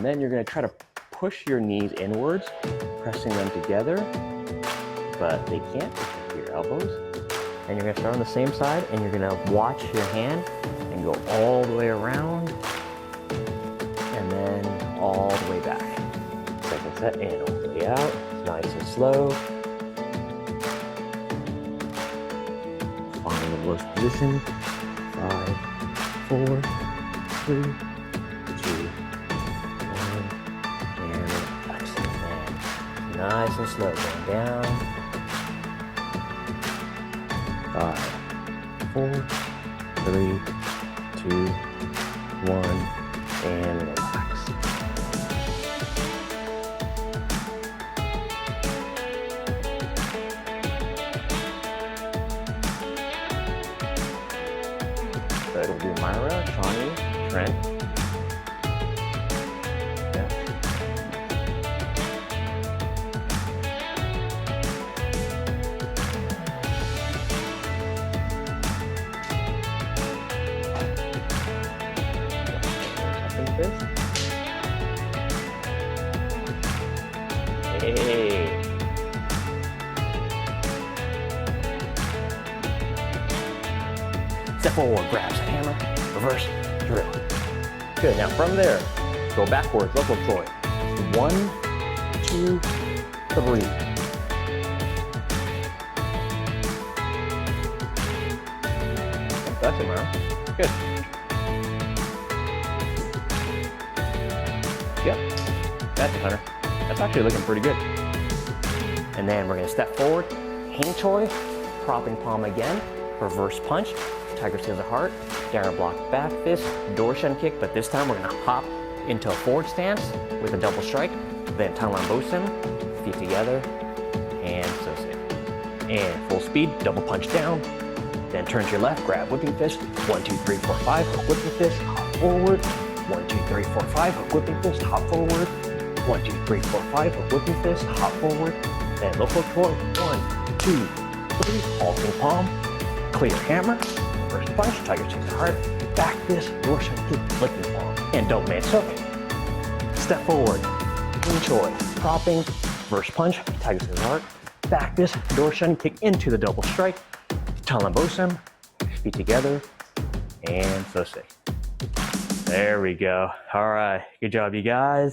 And then you're gonna try to push your knees inwards, pressing them together, but they can't because of your elbows. And you're gonna start on the same side, and you're gonna watch your hand and go all the way around, and then all the way back. Second set, and all the way out, nice and slow. Find the lowest position. 5, 4, 3, 2, 1, and relax. And nice and slow, going down. 5, 4, 3, 2, 1, and relax. So it'll be Myra, Shawnie, Trent. Yeah. Hey. Step forward, grabs a hammer, reverse, drill. Good, now from there, go backwards, local Choi. 1, 2, 3. That's it, Myra. Good. Yep, that's it, Hunter. That's actually looking pretty good. And then we're gonna step forward, hang Choi, propping palm again, reverse punch, tiger seals a heart, down block back fist, Dorshan kick, but this time we're gonna hop into a forward stance with a double strike, then Thailand bosun, feet together, and so sit. And full speed, double punch down, then turn to your left, grab whipping fist, 1, 2, 3, 4, 5, hook whipping fist, hop forward, 1, 2, 3, 4, 5, hook whipping fist, hop forward, 1, 2, 3, 4, 5, hook whipping fist, hop forward, then local Choi, 1, 2, 3, halting palm, clear hammer, first punch, tiger seals the heart, back fist, Dorshan kick, flicking palm, and don't miss hook. Step forward, hang Choi, propping, first punch, tiger seals the heart, back fist, Dorshan kick into the double strike, Thailand bosun, feet together, and so stay. There we go. All right, good job, you guys.